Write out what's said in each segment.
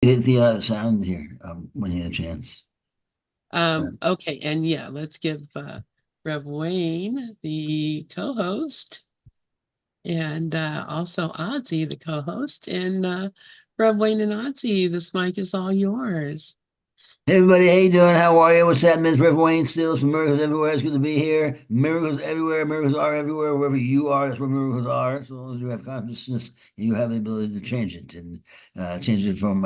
hit the sound here when you have a chance. Okay, and yeah, let's give Rev Wayne the co-host and also Audsie the co-host. And Rev Wayne and Audsie, this mic is all yours. Hey everybody, how you doing? How are you? What's happening? It's Reverend Wayne Stills from Miracles Everywhere. It's good to be here. Miracles everywhere. Miracles are everywhere. Wherever you are, that's where miracles are. So long as you have consciousness, you have the ability to change it and change it from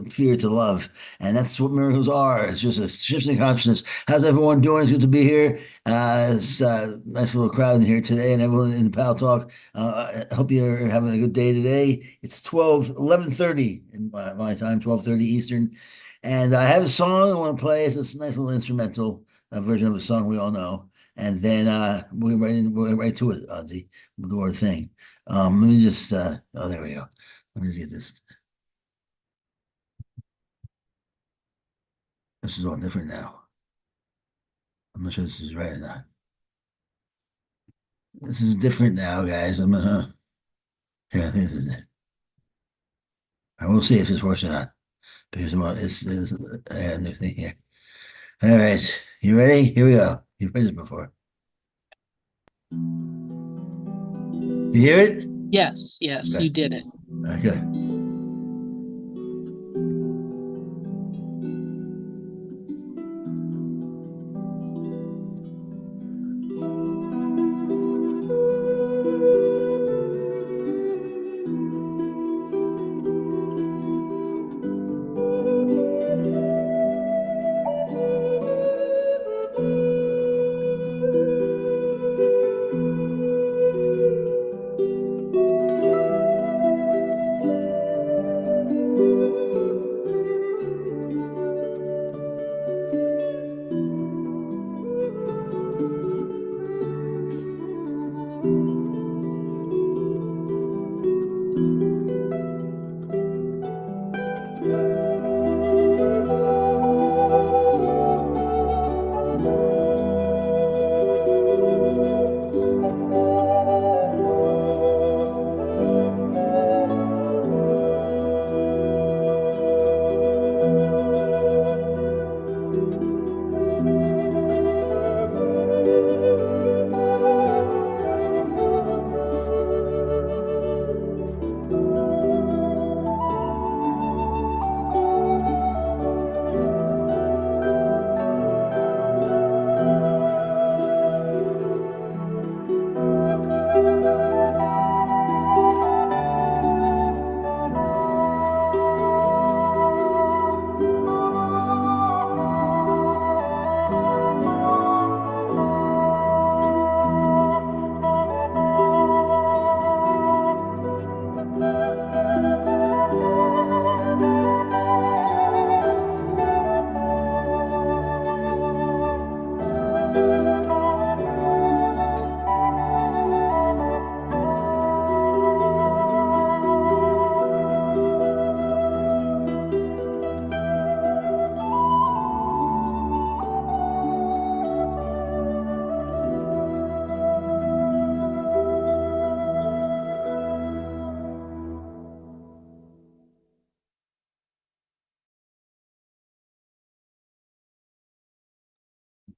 fear to love. And that's what miracles are. It's just a shift in consciousness. How's everyone doing? It's good to be here. It's a nice little crowd in here today, and everyone in the Pal Talk. I hope you're having a good day today. It's 11:30 in my time, 12:30 Eastern. And I have a song I want to play. It's a nice little instrumental version of a song we all know. And then we'll right to it, Ozzy. We'll do our thing. Let me just oh there we go. Let me get this. This is all different now. I'm not sure this is right or not. This is different now, guys. Here, I think this is it. I will see if this works or not. Because it's I have a new thing here. All right. You ready? Here we go. You've heard this before. You hear it? Yes, yes, Okay. you did it. Okay.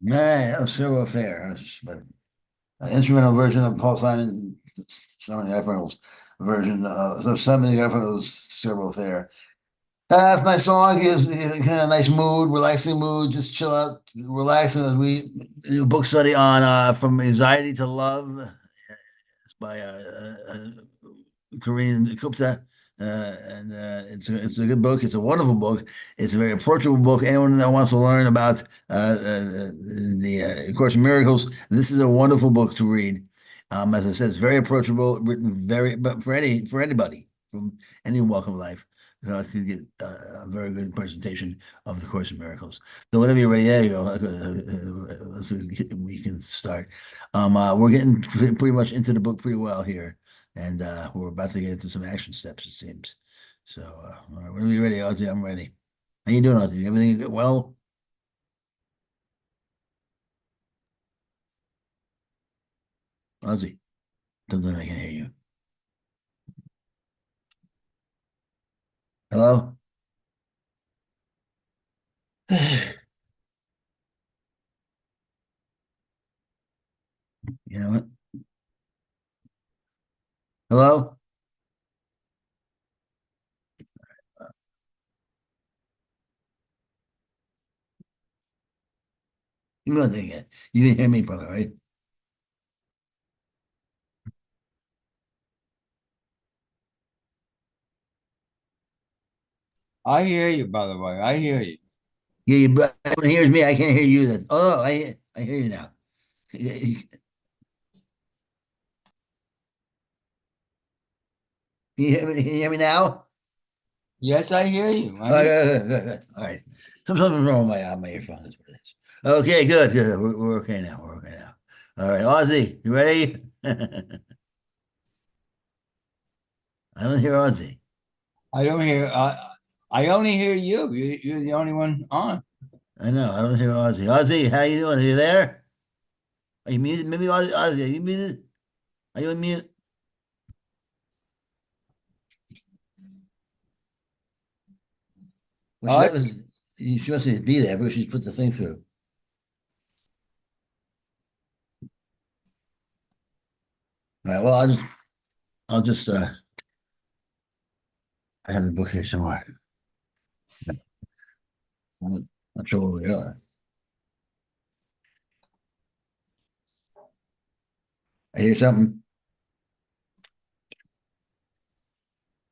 All right, that was Civil Affair. But an instrumental version of Paul Simon, Simon Garfunkel's version. So Simon Garfunkel's Civil Affair. That's a nice song. Gives kind of nice mood, relaxing mood. Just chill out, relaxing as we do a book study on From Anxiety to Love. It's by Korean Gupta. And it's a good book. It's a wonderful book. It's a very approachable book. Anyone that wants to learn about the Course in Miracles, this is a wonderful book to read. As I said, it's very approachable, written very, but for anybody from any walk of life. So I could get a very good presentation of the Course in Miracles. So whenever you're ready, there you go. We can start. We're getting pretty much into the book pretty well here. And we're about to get into some action steps, it seems. So, all right, whenever you're ready, Audrey, I'm ready. How you doing, Audrey? Everything well? Audrey, don't think I can hear you. Hello? You know what? Hello? You know thing yet. You didn't hear me, brother, right? I hear you, by the way. I hear you. Yeah, you everyone hears me. I can't hear you. Then. Oh, I hear you now. Can you hear me now? Yes, I hear you. All right, good, good, good. All right. Something's wrong with my earphone. That's what it is. Okay, good, good. We're okay now. We're okay now. All right, Ozzy, you ready? I don't hear Ozzy. I don't hear. I only hear you. You're the only one on. I know. I don't hear Ozzy. Ozzy, how you doing? Are you there? Are you muted? Maybe Ozzy, Ozzy, are you muted? Are you on mute? Well, she, that Audsie, was, she wants me to be there because she's put the thing through. All right. Well, I'll just I have the book here somewhere. I'm not sure where we are. I hear something.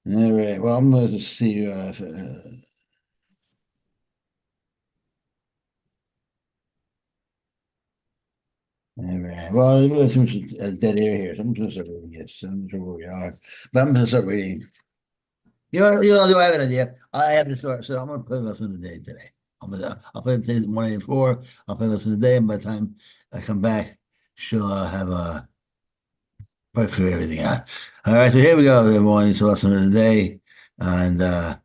All right. Well, I'm going to see if, all right. Well, there's some dead air here. So I'm just start reading. Yes, I'm not sure where we are, but I'm going to start reading. Do I have an idea? I have to start. So I'm going to play lesson of the day today. I'll play the morning at 4. I'll play lesson of the day, and by the time I come back, she'll have a probably figure everything out. All right. So here we go, everyone. It's a lesson of the day, and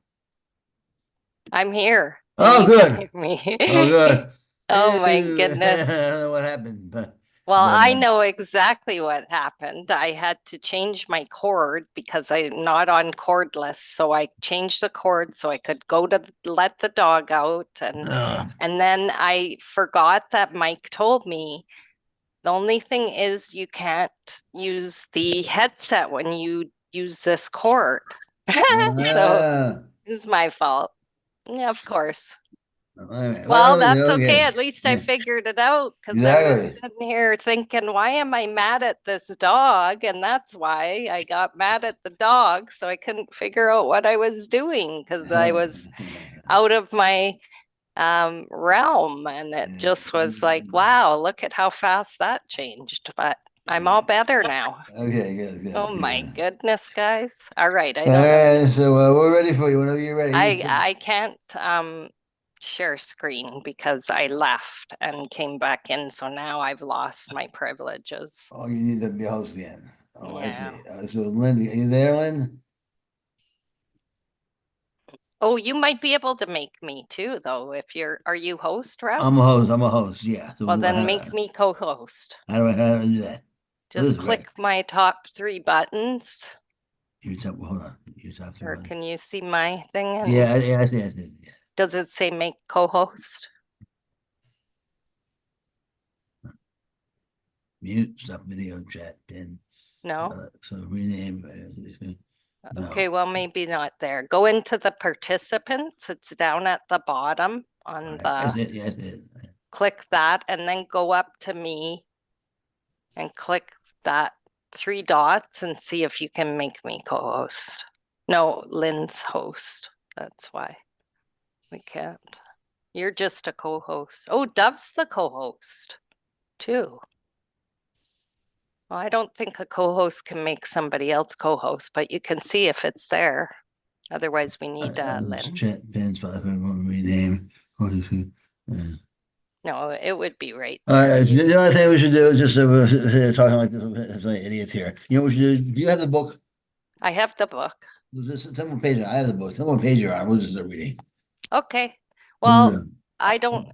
I'm here and oh, you can good. hear me. Oh, good. Oh Ew. my I goodness. don't know what happened, Well, but I know exactly what happened. I had to change my cord because I'm not on cordless. So I changed the cord so I could go to let the dog out uh, and then I forgot that Mike told me the only thing is you can't use the headset when you use this cord. So uh, it's my fault. Yeah, of course. Well, well, that's okay. okay. At least I figured it out because I was Exactly. sitting here thinking, why am I mad at this dog? And that's why I got mad at the dog. So I couldn't figure out what I was doing because I was out of my realm. And it just was like, wow, look at how fast that changed. But I'm all better now. Okay, good, Oh good, my good. goodness, guys. All right. I All don't know. right, so we're ready for you whenever you're ready. I can't share screen because I left and came back in, so now I've lost my privileges. Oh, you need to be a host again. Oh, I Yeah. see. So Lynn, are you there, Lynn? Oh, you might be able to make me too, though. If are you host, Rev? I'm a host. I'm a host. Yeah. Well, So then make me co-host. how do I do that? This Just is great. click my top 3 buttons, Hold on. You talk to or one. can you see my thing? And Yeah, I see. I see. Yeah. does it say make co-host? Mute, stop video, chat, pin. No. So rename. No. Okay, well, maybe not there. Go into the participants. It's down at the bottom All on right. That's the, it. Yeah, that's it. click that and then go up to me and click that 3 dots and see if you can make me co-host. No, Lynn's host. That's why we can't. You're just a co-host. Oh, Dove's the co-host too. Well, I don't think a co-host can make somebody else co-host, but you can see if it's there. Otherwise, we need Lynn. Chat pins, five, rename. No, it would be right All there. right, the only thing we should do is just we're here talking like this, it's like idiots here. You know what we should do? Do you have the book? I have the book. Just tell me what page I have the book. Tell me what page you're on. We'll just start reading. Okay. We'll do Well, that.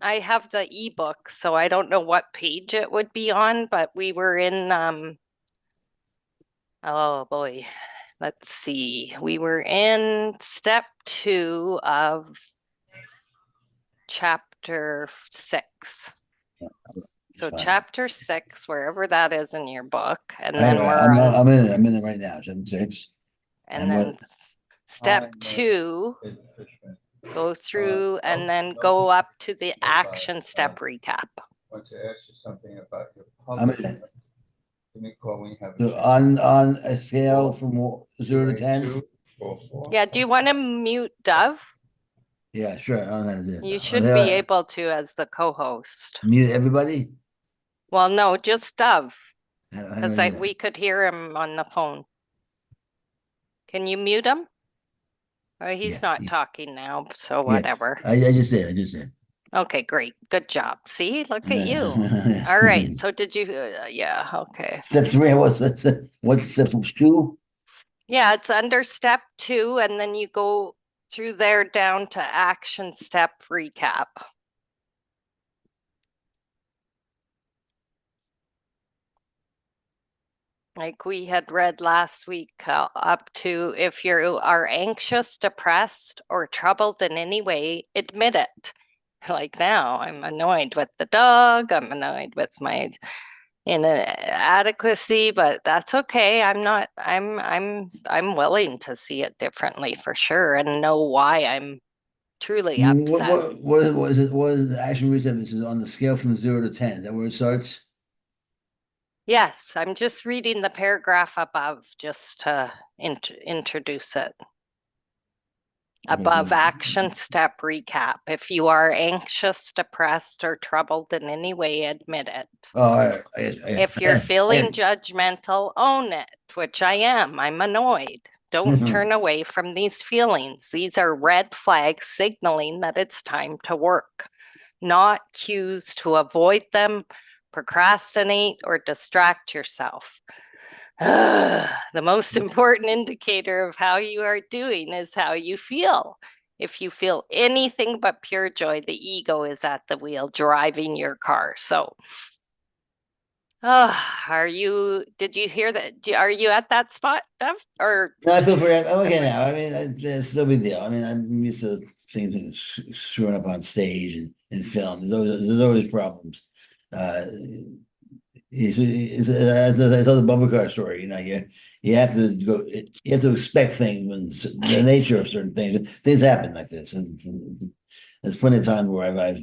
I have the ebook, so I don't know what page it would be on, but we were in oh boy. Let's see. We were in step 2 of chapter 6. So Fine. chapter 6, wherever that is in your book, and I, then we're on, I'm in it. I'm in it right now. 7-6. and and then what- step 2, go through and then go up to the action step recap. Want to ask you something about your I'm public. in it. Give me a call when you have. So on a scale from 0 to 10. Yeah, do you want to mute Dove? Yeah, sure. I don't know how to do it, You though. should be able to as the co-host. Mute everybody. Well, no, just Dove, How do I because do that? we could hear him on the phone. Can you mute him? Or he's Yeah, not talking now, so yeah. whatever. I just did. I just did. Okay, great. Good job. See, look at you. All right. So did you, yeah, okay. Step 3. What's step 2? Yeah, it's under step 2, and then you go through there down to action step recap. Like we had read last week, up to if you are anxious, depressed, or troubled in any way, admit it. Like now, I'm annoyed with the dog. I'm annoyed with my inadequacy, but that's okay. I'm willing to see it differently for sure and know why I'm truly upset. What is it? What is the action recap? This is on the scale from 0 to 10. Is that where it starts? Yes, I'm just reading the paragraph above just to introduce it. Above action step recap. If you are anxious, depressed, or troubled in any way, admit it. Oh, all right. If you're feeling judgmental, own it, which I am. I'm annoyed. Don't turn away from these feelings. These are red flags signaling that it's time to work, not cues to avoid them, procrastinate, or distract yourself. The most important indicator of how you are doing is how you feel. If you feel anything but pure joy, the ego is at the wheel driving your car. So, did you hear that? Are you at that spot, Dev? Or No, I feel pretty. I'm okay now. I mean, it's no big deal. I mean, I'm used to things screwing up on stage and film. There's always problems. As I told the bumper car story, you have to go, you have to expect things when the nature of certain things happen like this, and there's plenty of times where I've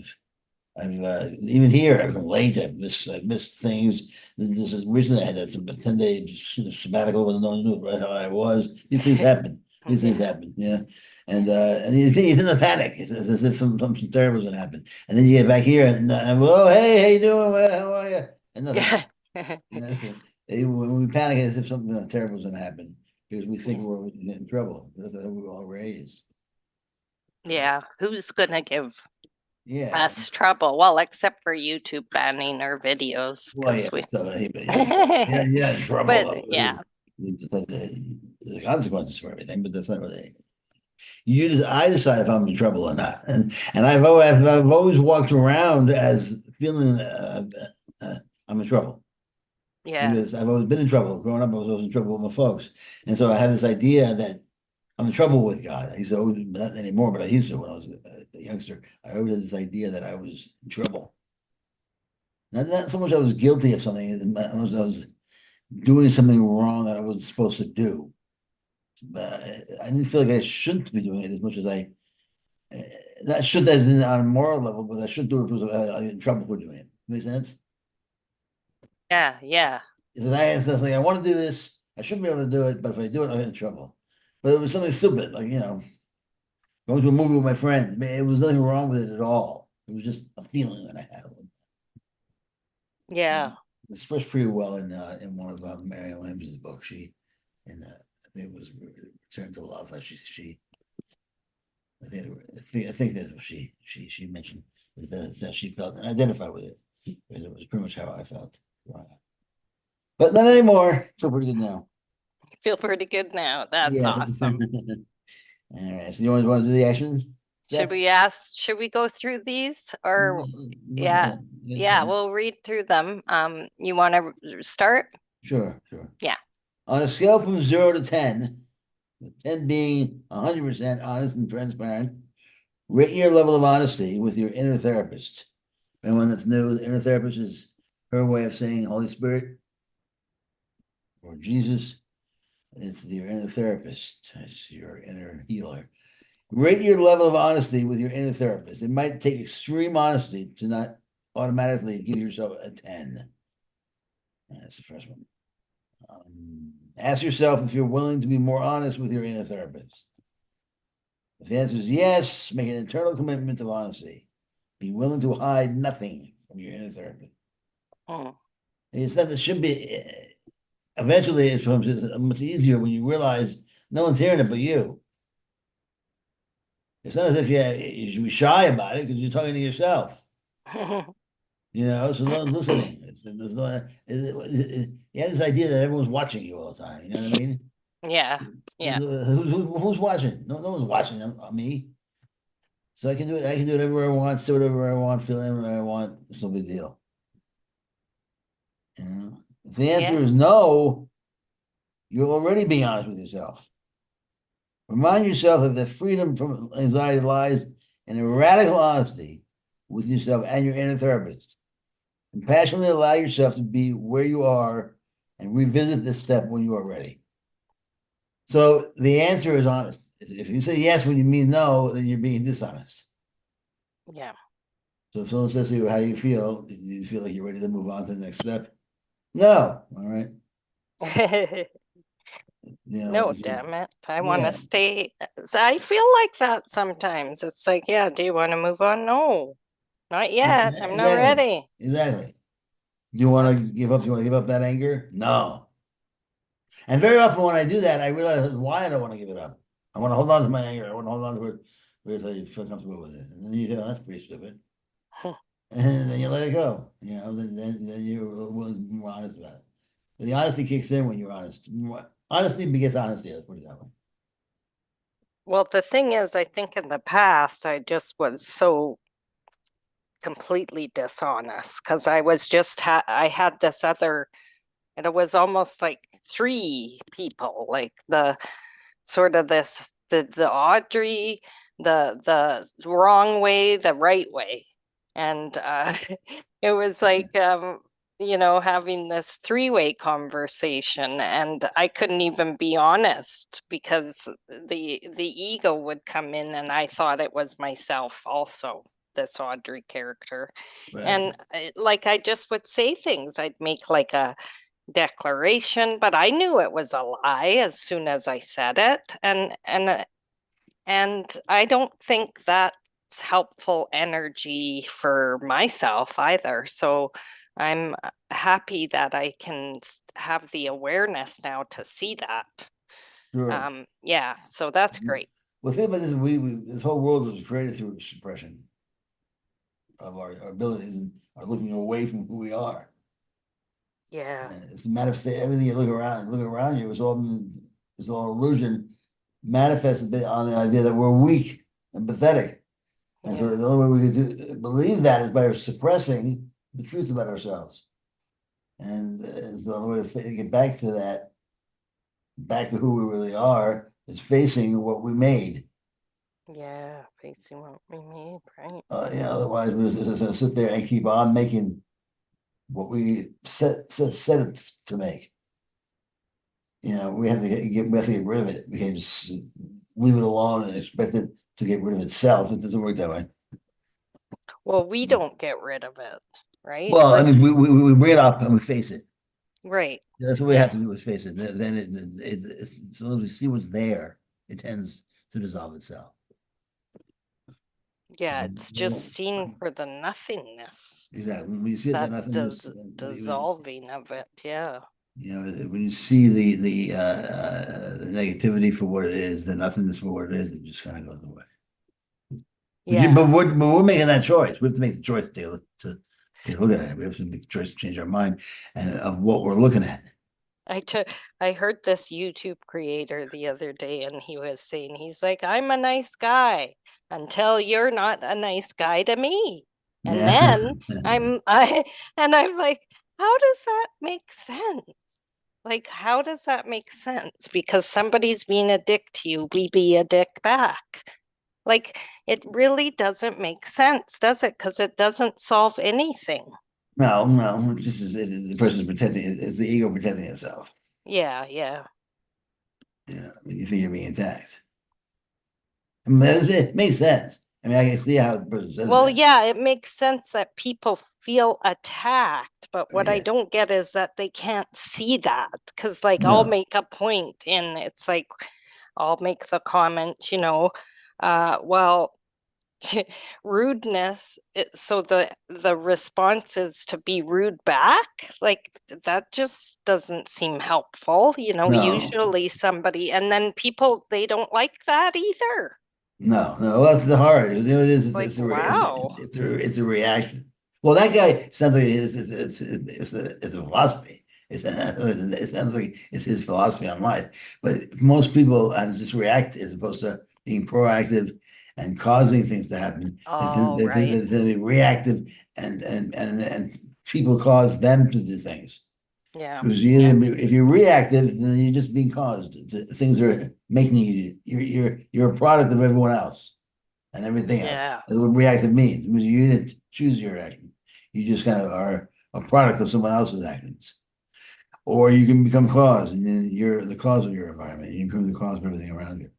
even here I've been late. I've missed things. This is recently I had that 10-day sabbatical with no knew right how I was. These things happen. These things happen. Yeah. And you think he's in a panic. It's as if something terrible is gonna happen. And then you get back here and oh, hey, how you doing? Well, how are you? And nothing happens. When we panic, as if something terrible is gonna happen because we think we're in trouble. That's how we're all raised. yeah, who's gonna give Yeah. us trouble? Well, except for YouTube banning our videos. Well, yeah, We... so, yeah, in trouble. But yeah. The consequences for everything, but that's not really. I decide if I'm in trouble or not, and I've always walked around as feeling I'm in trouble. Yeah. Because I've always been in trouble. Growing up, I was always in trouble with my folks, and so I have this idea that I'm in trouble with God. I used to always, not anymore, but I used to when I was a youngster. I always had this idea that I was in trouble. Not so much I was guilty of something. I was doing something wrong that I wasn't supposed to do. I didn't feel like I shouldn't be doing it as much as that should as in on a moral level, but I should do it because I get in trouble for doing it. Make sense? Yeah, yeah. It's like I want to do this. I shouldn't be able to do it, but if I do it, I'll get in trouble. But it was something stupid, like going to a movie with my friends. I mean, it was nothing wrong with it at all. It was just a feeling that I had. Yeah. It expressed pretty well in one of Marianne Williamson's books. I think it was Return to Love. I think that's what she mentioned that she felt and identified with it because it was pretty much how I felt. But not anymore. Feel pretty good now. Feel pretty good now. That's awesome. All right. So you want to do the actions? Should we go through these or yeah, we'll read through them. You want to start? Sure. Yeah. On a scale from 0 to 10, with 10 being 100% honest and transparent, Rate your level of honesty with your inner therapist. Anyone that's new, the inner therapist is her way of saying Holy Spirit or Jesus. It's your inner therapist. It's your inner healer. Rate your level of honesty with your inner therapist. It might take extreme honesty to not automatically give yourself a 10. That's the first one. Ask yourself if you're willing to be more honest with your inner therapist. If the answer is yes, make an internal commitment of honesty. Be willing to hide nothing from your inner therapist. Mm. It's not, it should be, eventually it's much easier when you realize no one's hearing it but you. It's not as if you should be shy about it because you're talking to yourself. You know, so no one's listening. There's no, you have this idea that everyone's watching you all the time. You know what I mean? Yeah, yeah. Who's watching? No one's watching me. So I can do it. I can do whatever I want, say whatever I want, feel whatever I want. It's no big deal. You know? If the answer is no, you'll already be honest with yourself. Remind yourself that freedom from anxiety lies in a radical honesty with yourself and your inner therapist. Compassionately allow yourself to be where you are and revisit this step when you are ready. So the answer is honest. If you say yes when you mean no, then you're being dishonest. Yeah. So if someone says to you, how do you feel like you're ready to move on to the next step? No. All right. You know, No, damn it. I want Yeah. to stay. I feel like that sometimes. It's like, yeah, do you want to move on? No, not yet. I'm not ready. Exactly. Do you want to give up? Do you want to give up that anger? No. And very often when I do that, I realize why I don't want to give it up. I want to hold on to my anger. I want to hold on to it because I feel comfortable with it. And then you go, that's pretty stupid. And then you let it go. You know, then you're willing to be more honest about it. But the honesty kicks in when you're honest. Honesty begets honesty. Let's put it that way. Well, the thing is, I think in the past, I just was so completely dishonest because I was just, I had this other, and it was almost like three people, like the sort of this, the Audrey, the wrong way, the right way. And it was like, you know, having this three-way conversation, and I couldn't even be honest because the ego would come in, and I thought it was myself also, this Audrey character. Right. And like I just would say things. I'd make like a declaration, but I knew it was a lie as soon as I said it. And I don't think that's helpful energy for myself either. So I'm happy that I can have the awareness now to see that. Sure. Yeah, so that's great. Well, think about this: this whole world was created through suppression of our abilities and are looking away from who we are. Yeah. It's manifested. Everything you look around you is all illusion, manifested on the idea that we're weak and pathetic. And so the only way we could believe that is by suppressing the truth about ourselves. And so the only way to get back to that, back to who we really are, is facing what we made. Yeah, facing what we made, right? Yeah, otherwise we're just going to sit there and keep on making what we set it to make. You know, we have to get rid of it. We can't just leave it alone and expect it to get rid of itself. It doesn't work that way. Well, we don't get rid of it, right? Well, Like, I mean, we bring it up and we face it. right. That's what we have to do is face it. Then as soon as we see what's there, it tends to dissolve itself. Yeah, it's just seen for the nothingness. Exactly. When you see the nothingness, dissolving of it, yeah. You know, when you see the negativity for what it is, the nothingness for what it is, it just kind of goes away. Yeah. But we're making that choice. We have to make the choice to take a look at it. We have to make the choice to change our mind and of what we're looking at. I heard this YouTube creator the other day, and he was saying, he's like, I'm a nice guy until you're not a nice guy to me. And then I'm like, how does that make sense? Like, how does that make sense? Because somebody's being a dick to you, we be a dick back. Like, it really doesn't make sense, does it? Because it doesn't solve anything. No, this is the person's protecting. It's the ego protecting itself. Yeah, yeah. You know, when you think you're being attacked. I mean, it makes sense. I mean, I can see how the person says Well, that. yeah, it makes sense that people feel attacked, but what I Yeah. don't get is that they can't see that. Because, like, I'll No, make a point, and it's like, I'll make the comment, well, rudeness, so the response is to be rude back. Like, that just doesn't seem helpful. no, Usually somebody, and then people, they don't like that either. no. That's the hard. You know what it is? Like, wow. It's a reaction. Well, that guy sounds like it's a philosophy. It sounds like it's his philosophy on life. But most people just react as opposed to being proactive and causing things to happen. Oh, right. They tend to be reactive, and people cause them to do things. Yeah. Because Yeah. if you're reactive, then you're just being caused. Things are making you. You're a product of everyone else and everything else. Yeah. That's what reactive means. It means you didn't choose your action. You just kind of are a product of someone else's actions. Or you can become cause, and then you're the cause of your environment. You become the cause of everything around you.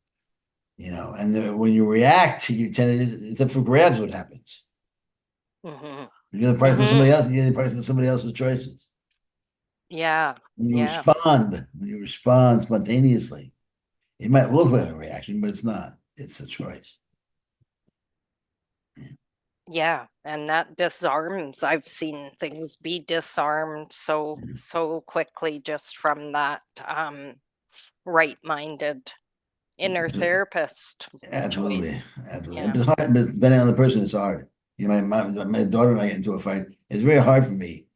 You know, and when you react, you tend to. It's up for grabs. What happens? Hmm. You're the product of somebody else. You're the product of somebody else's choices. Yeah. When Yeah. you respond spontaneously, it might look like a reaction, but it's not. It's a choice. Yeah. And that disarms. I've seen things be disarmed so quickly just from that right-minded inner therapist Absolutely, choice. absolutely. Yeah. But it's hard, but depending on the person, it's hard. You know, my daughter and I get into a fight. It's very hard for me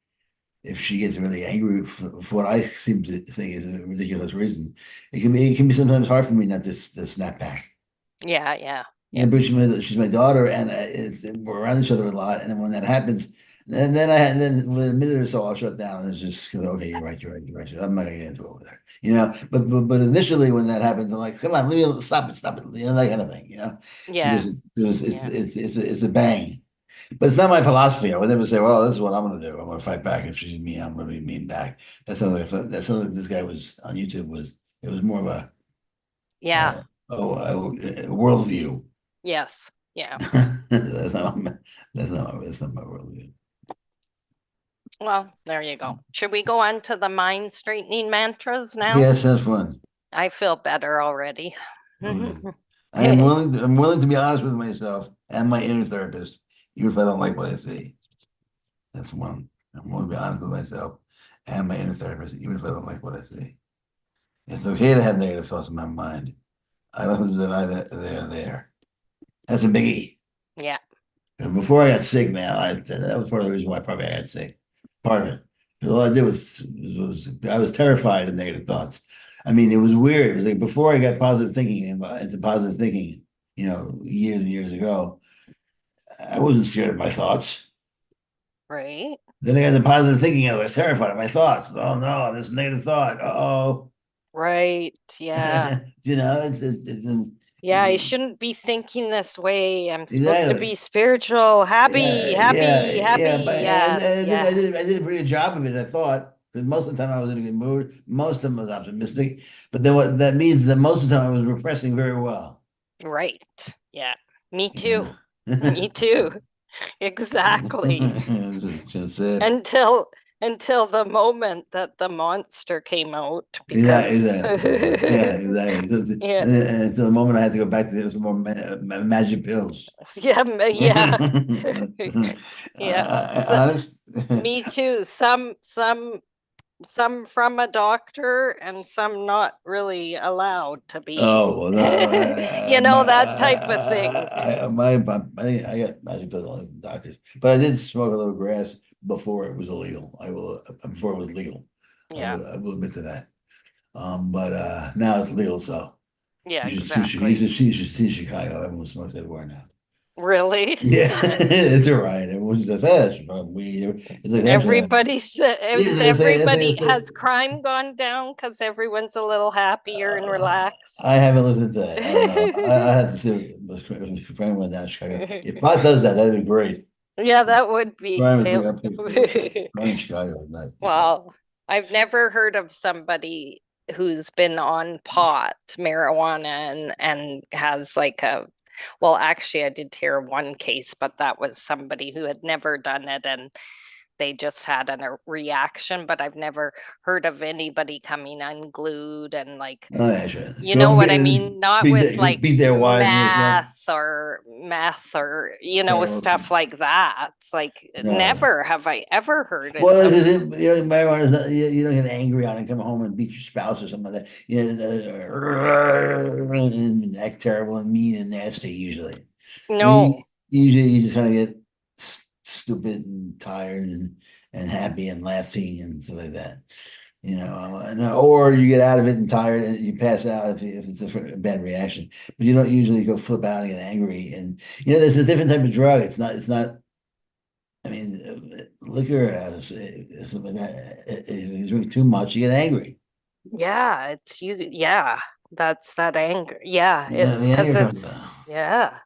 if she gets really angry for what I seem to think is a ridiculous reason. It can be sometimes hard for me not to snap back. Yeah. Yeah. Yeah, but she's my daughter, and we're around each other a lot. And then when that happens, and then within a minute or so, I'll shut down, and it's just okay. You're right. I'm not gonna get into it over there, you know. But initially, when that happens, I'm like, come on, stop it, you know, that kind of thing, you know, Yeah. because Yeah. it's a bang. But it's not my philosophy. I would never say, well, this is what I'm going to do. I'm going to fight back. If she's mean, I'm going to be mean back. That sounds like this guy was on YouTube it was more of Yeah. a worldview. Yes. Yeah. That's not my worldview. Well, there you go. Should we go on to the mind straightening mantras now? Yes, that's fun. I feel better already. Okay. I'm willing to be honest with myself and my inner therapist, even if I don't like what I see. That's one. I'm willing to be honest with myself and my inner therapist, even if I don't like what I see. It's okay to have negative thoughts in my mind. I don't deny that they're there. That's a biggie. Yeah. And before I got sick, man, that was part of the reason why probably I got sick. Part of it. All I did was I was terrified of negative thoughts. I mean, it was weird. It was like before I got positive thinking into positive thinking, you know, years and years ago, I wasn't scared of my thoughts. Right. Then I got the positive thinking. I was terrified of my thoughts. Oh no, this negative thought. Uh-oh. Right. Yeah. You know, Yeah, I shouldn't be thinking this way. I'm supposed to exactly. be spiritual, happy, happy, Yeah, happy. but Yes. Yeah. I did a pretty good job of it, I thought. Because most of the time I was in a good mood. Most of them was optimistic. But then what that means that most of the time I was repressing very well. Right. Yeah. Me Yeah. too. Me too. Exactly. Just it. Until the moment that the monster came out Yeah, because exactly. Yeah, exactly. yeah. Until the moment I had to go back to there was more magic pills. Yeah, yeah. Yeah. So Honest. me too. Some from a doctor and some not really allowed to be. Oh well, no, That type of thing. I got magic pills only from doctors, but I did smoke a little grass before it was illegal. Before it was legal. Yeah. I will admit to that. But now it's legal, so Yeah, you should exactly. see Chicago. Everyone smokes everywhere now. Really? Yeah, it's all right. It was just that's weed. It's like Everybody said everybody it's has crime gone down because everyone's a little happier and relaxed. I haven't listened to that. I don't know. I had to see if Frank went down to Chicago. If pot does that, that'd be great. Yeah, that would be. Crime is way up here. Crime in Chicago, not. Well, I've never heard of somebody who's been on pot, marijuana, and has like well, actually, I did hear one case, but that was somebody who had never done it and they just had a reaction. But I've never heard of anybody coming unglued and like, Oh, yeah, sure. you know what I mean? Not with like beat their wives and meth or stuff like that. It's like No. never have I ever heard it. Well, marijuana is not, you don't get angry on it, come home and beat your spouse or something like that. And act terrible and mean and nasty usually. No. Usually you just kind of get stupid and tired and happy and laughing and stuff like that. Or you get out of it and tired and you pass out if it's a bad reaction. But you don't usually go flip out and get angry. And there's a different type of drug. It's not. I mean, liquor has something like that. If you drink too much, you get angry. Yeah, it's you. Yeah, that's that anger. Yeah, it's the because anger it's comes yeah.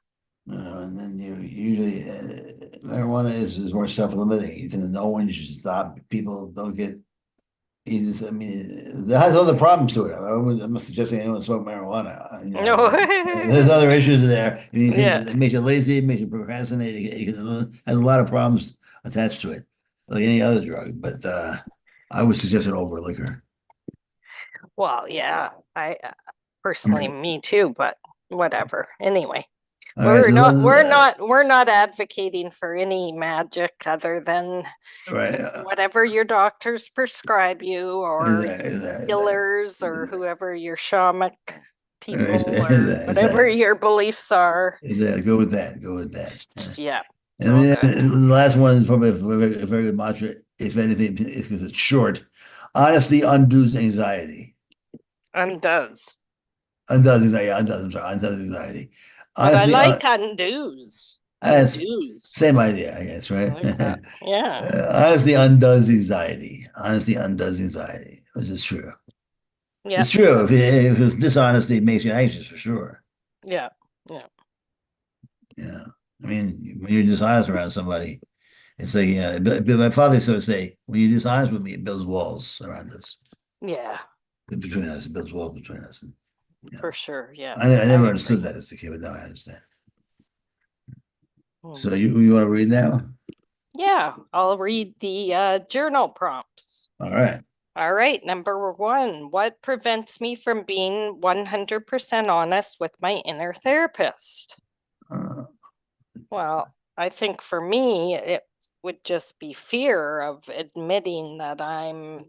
And then you usually marijuana is more self-limiting. You tend to know when you should stop. People don't get. I mean, that has other problems to it. I'm not suggesting anyone smoke marijuana. No. There's other issues there. Yeah. It makes you lazy, it makes you procrastinate. It has a lot of problems attached to it, like any other drug. But I would suggest it over liquor. Well, yeah, I personally, me too, but whatever. Anyway, All right, we're not advocating for any magic other than right. whatever your doctors prescribe you or Exactly. healers or whoever your shamanic people or Exactly. whatever your beliefs are. Go with that. Go with that. Yeah. And the last one is probably a very good mantra, if anything, because it's short. Honesty undoes anxiety. Undoes. Undoes anxiety. I'm sorry. Undoes anxiety. But Honesty, I like undoes. Undoes. Same idea, I guess, right? I like that. Yeah. Honesty undoes anxiety. Honesty undoes anxiety, which is true. Yeah. It's true. If dishonesty makes you anxious, for sure. Yeah. Yeah. Yeah. I mean, when you're dishonest around somebody, it's like, my father used to say, when you're dishonest with me, it builds walls around us. Yeah. Between us, it builds walls between us. And, For sure. Yeah. I never understood that as a kid, but now I understand. So you want to read now? Yeah, I'll read the journal prompts. All right. All right, number 1, what prevents me from being 100% honest with my inner therapist? Well, I think for me, it would just be fear of admitting that I'm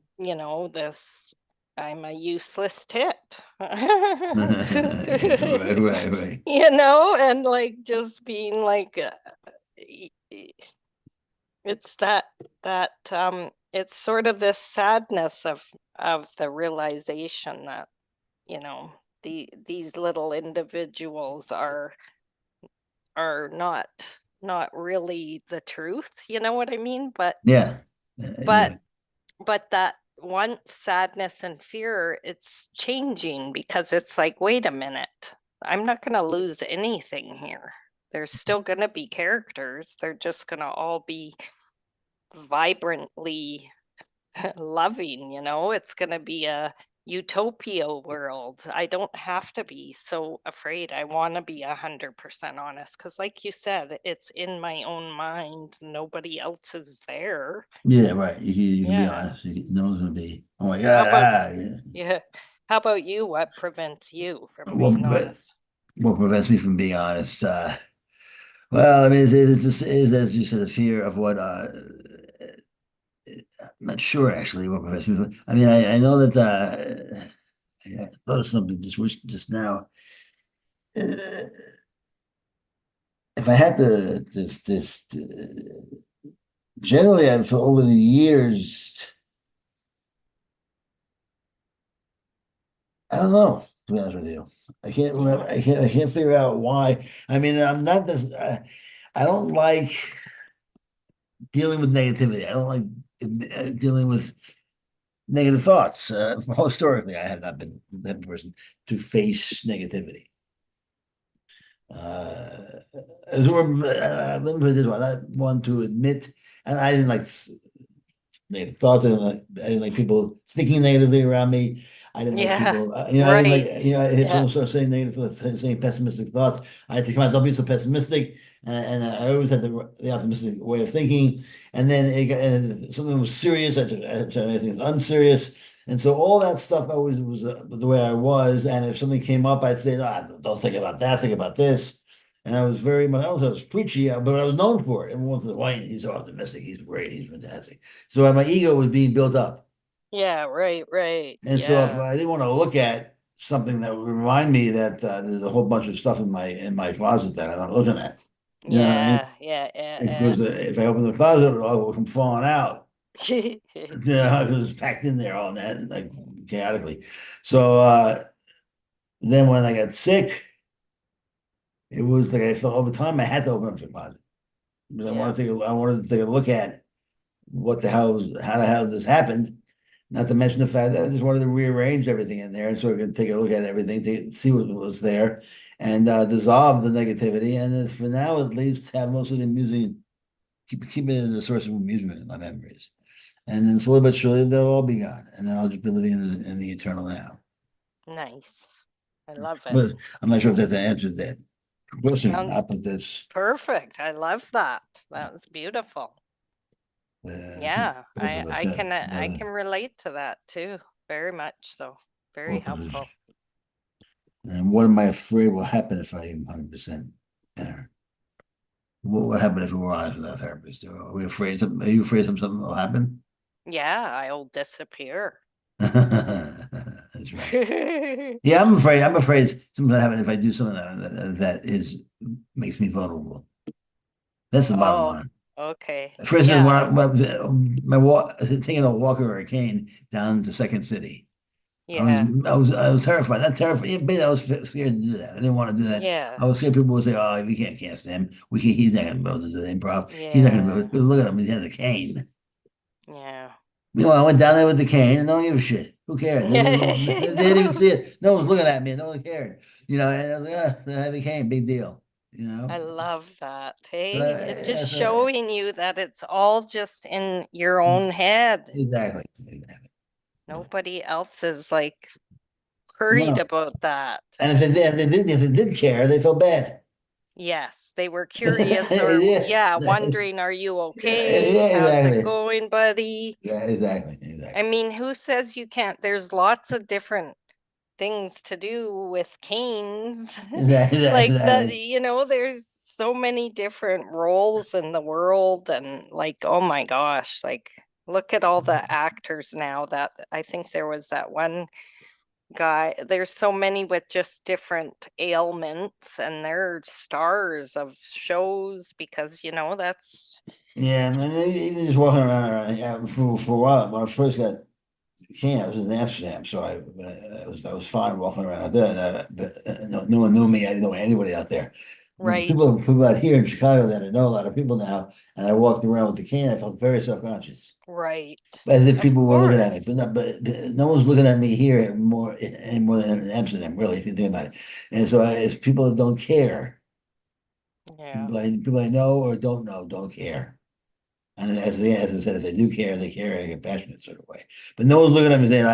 a useless tit. Right. And like just being like, it's that it's sort of this sadness of the realization that these little individuals are not really the truth, you know what I mean? But yeah. but that one sadness and fear, it's changing because it's like, wait a minute, I'm not going to lose anything here. There's still going to be characters. They're just going to all be vibrantly loving, it's going to be a utopia world. I don't have to be so afraid. I want to be 100% honest because, like you said, it's in my own mind. Nobody else is there. Yeah, right. You can be honest. No one's going to be, oh my God. Yeah. How about you? What prevents you from being honest? What prevents me from being honest? Well, I mean, it's just, as you said, the fear of what, I'm not sure actually what prevents me from, I mean, I know that, I thought of something just now. If I had generally, over the years, I don't know. To be honest with you, I can't remember. I can't figure out why. I mean, I'm not this. I don't like dealing with negativity. I don't like dealing with negative thoughts. Historically, I have not been that person to face negativity. As we're, let me put it this way, I'm not one to admit, and I didn't like negative thoughts. I didn't like people thinking negatively around me. I didn't like Yeah, people, you know, I didn't right. like, you know, if Yeah. someone starts saying negative thoughts, saying pessimistic thoughts, I had to come out, don't be so pessimistic. And I always had the optimistic way of thinking. And then and something was serious, I tried to make things unserious. And so all that stuff always was the way I was. And if something came up, I'd say, ah, don't think about that, think about this. And I was very much, I don't say I was preachy, but I was known for it. Everyone said, Wayne, he's so optimistic, he's great, he's fantastic. So my ego was being built up. Yeah, right. And so if I didn't want to look at something that would remind me that there's a whole bunch of stuff in my closet that I'm not looking at. You know what I mean? Yeah. Because if I open the closet, it'll come falling out. You know, because it's packed in there all that, like chaotically. So then when I got sick, it was like I felt over time I had to open up the closet. Because I wanted to take a look at what the hell, how the hell this happened. Not to mention the fact that I just wanted to rearrange everything in there, and so we could take a look at everything to see what was there, and dissolve the negativity. And then for now, at least, have most of the amusing, keep it as a source of amusement in my memories. And then slowly but surely, they'll all be gone, and then I'll just be living in the eternal now. Nice. I love it. But I'm not sure if that answers that question or Sounds not. But that's perfect. I love that. That was beautiful. Yeah, both of us I got can relate to that too. Very much so. Very both of us. helpful. And what am I afraid will happen if I am 100% better? What will happen if we were honest with our therapist? Are we afraid? Are you afraid something will happen? Yeah, I'll disappear. That's right. Yeah, I'm afraid. I'm afraid something will happen if I do something that makes me vulnerable. That's the bottom Oh, line. okay. For instance, Yeah. my walk, taking a walker or a cane down to Second City. Yeah. I was terrified. Not terrified. Yeah, but I was scared to do that. I didn't want to do that. Yeah. I was scared people would say, "Oh, we can't cast him. He's not going to be able to do the improv. He's not going to be Yeah. able to look at him. He has a cane." Yeah. Meanwhile, I went down there with the cane and no one gave a shit. Who cared? They didn't even see it. No one was looking at me. No one cared. You know, and I was like, I have a cane. Big deal. You know. I love that. Hey, it's Yeah, just showing you that it's all just in your own head. exactly. Nobody else is like worried No. about that. And if they did care, they felt bad. Yes, they were curious or Yeah. wondering, are you okay? Yeah, How's it exactly. going, buddy? Yeah, exactly. I mean, who says you can't? There's lots of different things to do with canes. Like that, Exactly. there's so many different roles in the world, and like, oh my gosh, like look at all the actors now. That I think there was that one guy. There's so many with just different ailments, and they're stars of shows because that's Yeah, and then even just walking around yeah, for a while when I first got came, I was in Amsterdam, so I was fine walking around out there. But no one knew me. I didn't know anybody out there. But right, people out here in Chicago that I know a lot of people now, and I walked around with the cane. I felt very self-conscious, right. as if Of people were looking at me. course. But no one's looking at me here any more than in Amsterdam, really, if you think about it. And so it's people that don't care, Yeah. people I know or don't know, don't care. And as I said, if they do care, they care in a compassionate sort of way. But no one's looking at me saying,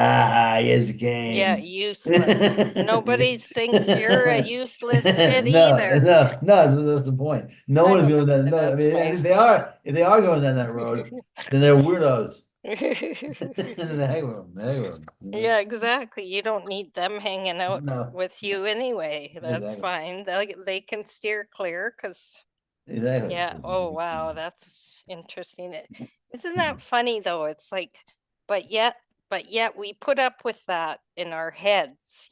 here's a Yeah, game. useless. Nobody thinks you're a useless kid No, either. that's the point. No I one's don't going know down. why No, I that's mean, and if they are going down that road, then they're weirdos. The heck with them. The heck with them. Yeah, exactly. You don't need them hanging out No, with you anyway. That's exactly, fine. They can steer clear because exactly. yeah. Oh wow, that's interesting. Isn't that funny though? It's like, but yet we put up with that in our heads,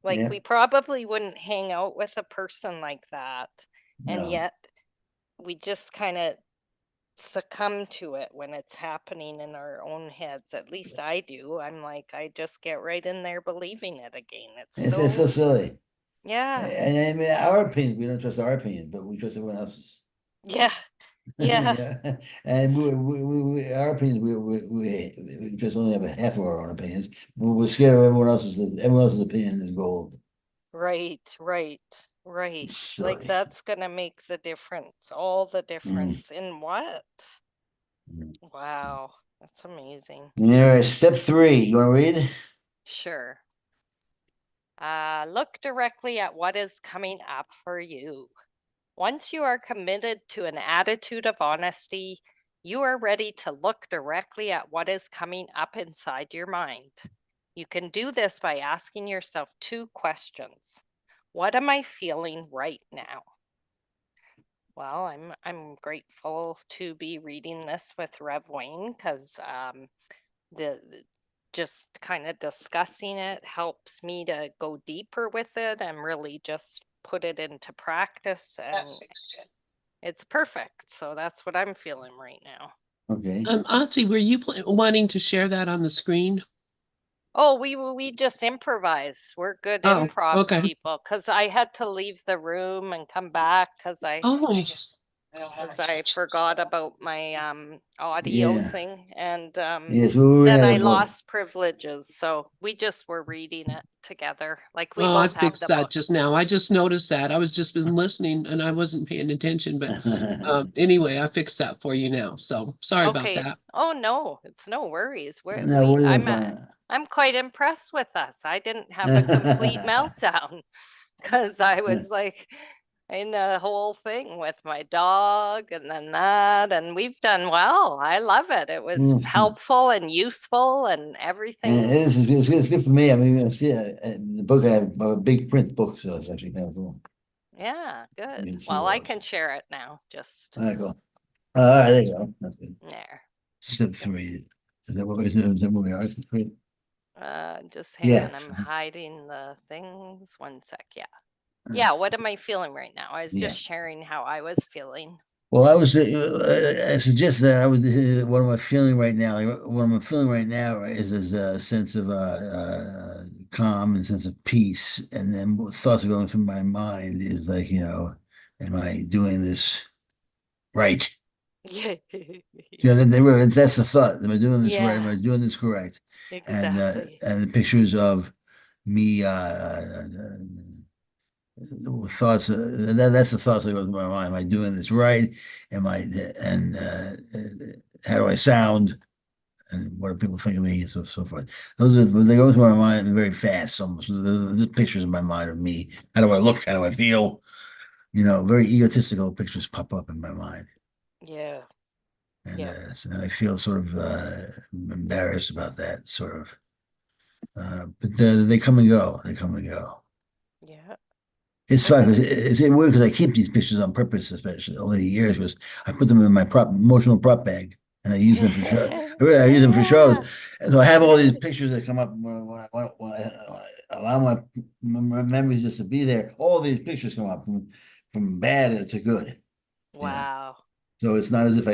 like Yeah, we probably wouldn't hang out with a person like that. And no. yet we just kind of succumb to it when it's happening in our own heads. At least I do. I'm like, I just get right in there believing it again. It's so silly. Yeah. And I mean, our opinion, we don't trust our opinion, but we trust everyone else's. Yeah. Yeah. Yeah. And our opinions, we just only have a half of our own opinions. We're scared of everyone else's opinion is gold. Right. Like Silly. that's gonna make the difference, all the Mm. difference in what? Mm. Wow, that's amazing. All right, step 3. You want to read? Sure. Look directly at what is coming up for you. Once you are committed to an attitude of honesty, you are ready to look directly at what is coming up inside your mind. You can do this by asking yourself 2 questions. What am I feeling right now? Well, I'm grateful to be reading this with Rev Wayne because just kind of discussing it helps me to go deeper with it and really just put it into practice, and it's perfect. So that's what I'm feeling right now. Okay. Audsie, were you wanting to share that on the screen? Oh, we just improvise. We're good Oh, improv okay. people because I had to leave the room and come back because I forgot about my audio Yeah. thing, and Yes, we then had I a book. lost privileges. So we just were reading it together. Like we Oh, I both have fixed the that book. just now. I just noticed that. I was just been listening and I wasn't paying attention, but anyway, I fixed that for you now. So sorry about Okay. that. Oh no, it's no worries. No, we're fine. I'm quite impressed with us. I didn't have a complete meltdown because I was like in the whole thing with my dog and then that, and we've done well. I love it. It was helpful and useful and everything. And it's good for me. I mean, see, the book, I have a big print book, so it's actually kind of cool. Yeah, You good. can see Well, what I else. can share it now. Just All right, cool. All right, there you go. That's good. there. Step 3. Is that what we are? Step 3? Just hang Yeah. on. I'm hiding the things. One sec. Yeah. Yeah. What am I feeling right now? I was Yeah. just sharing how I was feeling. Well, I suggest that I would, what am I feeling right now? What I'm feeling right now is a sense of calm and sense of peace. And then what thoughts are going through my mind is like, am I doing this right? Yeah. That's the thought. Am I doing this right? Am I Yeah. doing this correct? Exactly. And the pictures of me, thoughts. That's the thoughts that go through my mind. Am I doing this right? Am I? And how do I sound? And what do people think of me? And so forth. Those are they go through my mind very fast. Almost the pictures in my mind of me. How do I look? How do I feel? Very egotistical pictures pop up in my mind. Yeah. And Yeah. so I feel sort of embarrassed about that, sort of. But they come and go. They come and go. Yeah. It's fun because it's weird because I keep these pictures on purpose, especially over the years, because I put them in my emotional prop bag and I use them for show. I use them for shows. And so I have all these pictures that come up when I allow my memories just to be there. All these pictures come up from bad to good. Wow. So it's not as if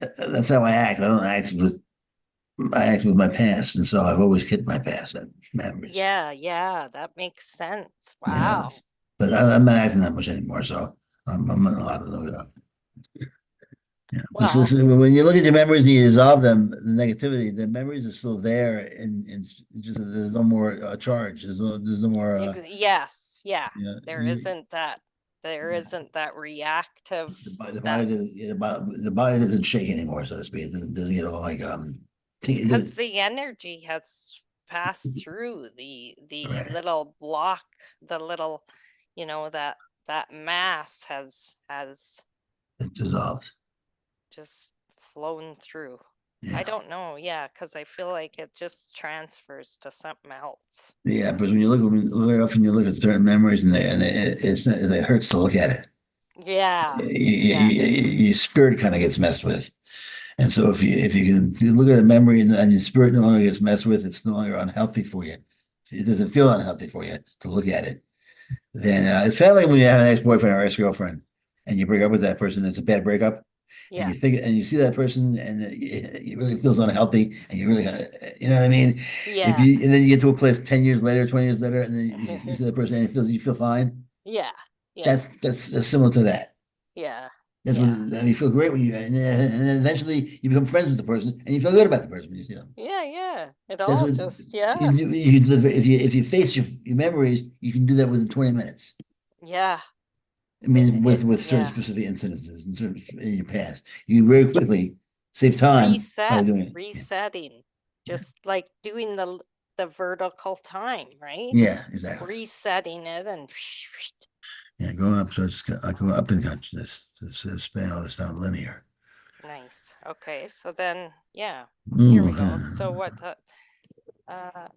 that's how I act. I act with my past, and so I've always kept my past memories. Yeah, that makes sense. Yeah, Wow. but I'm not acting that much anymore, so I'm not allowed to know that. Yeah. Well, When you look at your memories and you dissolve them, the negativity, the memories are still there, and just there's no more charge. There's no more. yes, yeah. You know, There isn't that reactive the that the body doesn't shake anymore, so to speak. It doesn't get all like because the energy has passed through the right. little block, the little, that mass has It dissolves. just flown through. Yeah. I don't know, yeah, because I feel like it just transfers to something else. Yeah, but very often you look at certain memories and it hurts to look at it. Yeah. Your spirit kind of gets messed with. And so if you look at a memory and your spirit no longer gets messed with, it's no longer unhealthy for you. It doesn't feel unhealthy for you to look at it. Then it's kind of like when you have an ex-boyfriend or ex-girlfriend and you break up with that person, it's a bad breakup. And Yeah. you think, and you see that person, and it really feels unhealthy, and you really, you know what I mean? Yeah. And then you get to a place 10 years later, 20 years later, and then you see that person, and you feel fine. Yeah. Yeah. That's similar to that. Yeah. That's Yeah. what you feel great when and then eventually you become friends with the person, and you feel good about the person when you see them. Yeah. Yeah. It That's all what just, you live. If you face your memories, you can do that within 20 minutes. yeah. I mean, with certain Yeah. specific incidences and certain in your past, you can very quickly save time by doing it. Resetting, just like doing the vertical time, right? Yeah, exactly. Resetting it and Yeah, going up. So I go up in consciousness to span all this down linear. nice. Okay, so then yeah, here we Ooh, go. So what the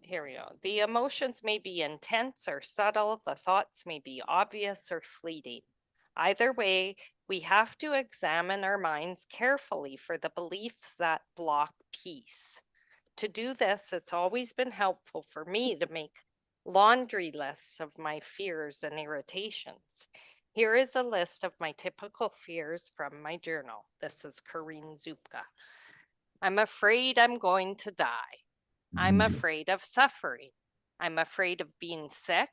here we go. The emotions may be intense or subtle, the thoughts may be obvious or fleeting. Either way, we have to examine our minds carefully for the beliefs that block peace. To do this, it's always been helpful for me to make laundry lists of my fears and irritations. Here is a list of my typical fears from my journal. This is Corinne Zupka. I'm afraid I'm going to die. I'm afraid of suffering. I'm afraid of being sick.